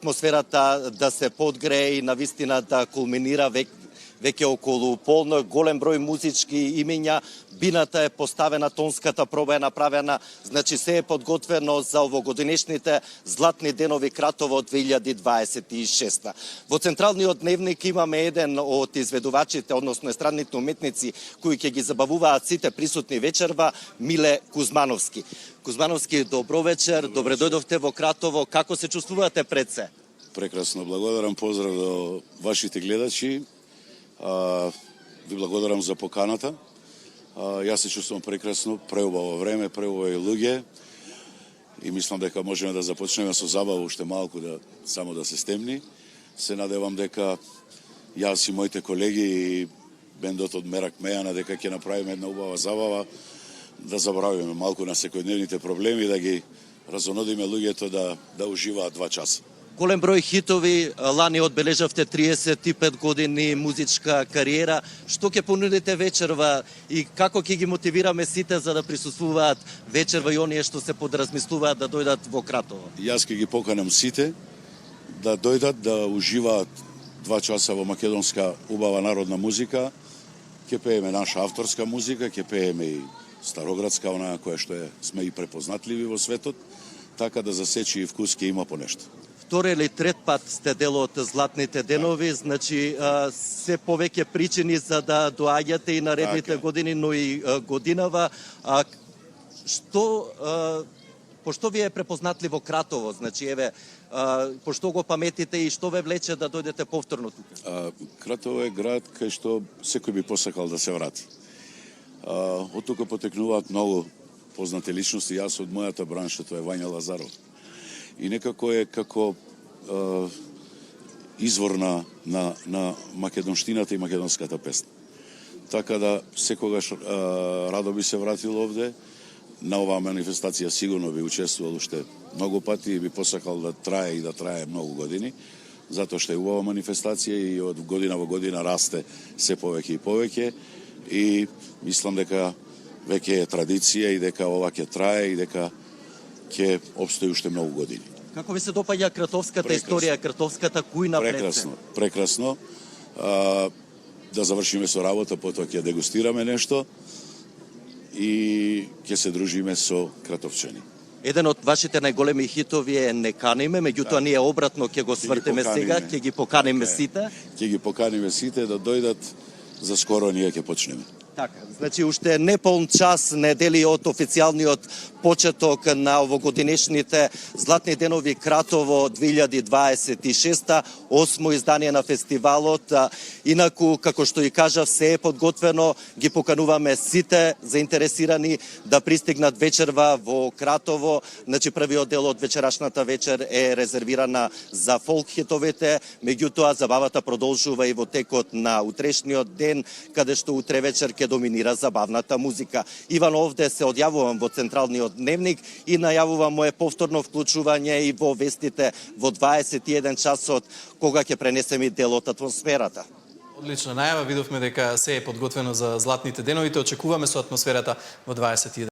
Атмосферата да се подгрее и навистина да кулминира веќе околу полно, голем број музички имења, бината е поставена, тонската проба е направена, значи се е подготвено за овогодинешните златни денови Кратово 2026. Во централниот дневник имаме еден од изведувачите, односно естрадните уметници кои ќе ги забавуваат сите присутни вечерва, Миле Кузмановски. Кузмановски, добро вечер, добре дојдовте во Кратово, како се чувствувате пред се? Прекрасно, благодарам, поздрав до вашите гледачи. Ви благодарам за поканата. Јас се чувствувам прекрасно, преубаво време, преубави луѓе и мислам дека можеме да започнеме со забава уште малку, само да се стемни. Се надевам дека јас и моите колеги и бендот од Мерак Мејана дека ќе направиме една убава забава, да забравиме малку на секојдневните проблеми, да ги разонодиме луѓето да уживаат 2 часа. Голем број хитови, лани одбележавте 35 години музичка кариера. Што ќе понудите вечерва и како ќе ги мотивираме сите за да присуствуваат вечерва и оние што се подразмислуваат да дојдат во Кратово? Јас ќе ги поканам сите да дојдат да уживаат 2 часа во македонска убава народна музика. Ќе пееме наша авторска музика, ќе пееме и староградска, онаа која што сме и препознатливи во светот, така да засечи и вкус ќе има по нешто. Втори или трет пат сте дел од златните денови, значи се повеќе причини за да доаѓате и наредните години, но и годинава. Пошто ви е препознатливо Кратово, значи еве, пошто го паметите и што ве влече да дојдете повторно тука? Кратово е град кај што секој би посакал да се врати. Од тука потекнуваат многу познати личности, јас од мојата бранша, тоа е Вања Лазаров. И некако е како извор на македонштината и македонската песна. Така да секогаш радо би се вратил овде. На оваа манифестација сигурно би учествувал уште многу пати и би посакал да трае многу години, затоа што е убава манифестација и од година во година расте се повеќе и повеќе и мислам дека веќе е традиција и дека ова ќе трае и дека ќе обстои уште многу години. Како ви се допаѓа кратовската историја, кратовската кујна пред се? Прекрасно. Да завршиме со работа, потоа ќе дегустираме нешто и ќе се дружиме со кратовчани. Еден од вашите најголеми хитови е Не каниме, меѓутоа ние обратно ќе го свртеме сега, ќе ги поканиме сите. Ќе ги поканиме сите да дојдат, за скоро ние ќе почнеме. Така, значи уште неполн час недели од официјалниот почеток на овогодинешните златни денови Кратово 2026, 8 издание на фестивалот. Инаку, како што и кажав, се е подготвено, ги покануваме сите заинтересирани да пристигнат вечерва во Кратово. Значи првиот дел од вечерашната вечер е резервирана за фолк хитовите, меѓутоа забавата продолжува и во текот на утрешниот ден, каде што утре вечер ќе доминира забавната музика. Иван, овде се одјавувам во централниот дневник и најавувам моје повторно вклучување и во вестите во 21 часот, кога ќе пренесеме и дел од атмосферата. Одлична најава, видовме дека се е подготвено за златните деновите, очекуваме со атмосферата во 21.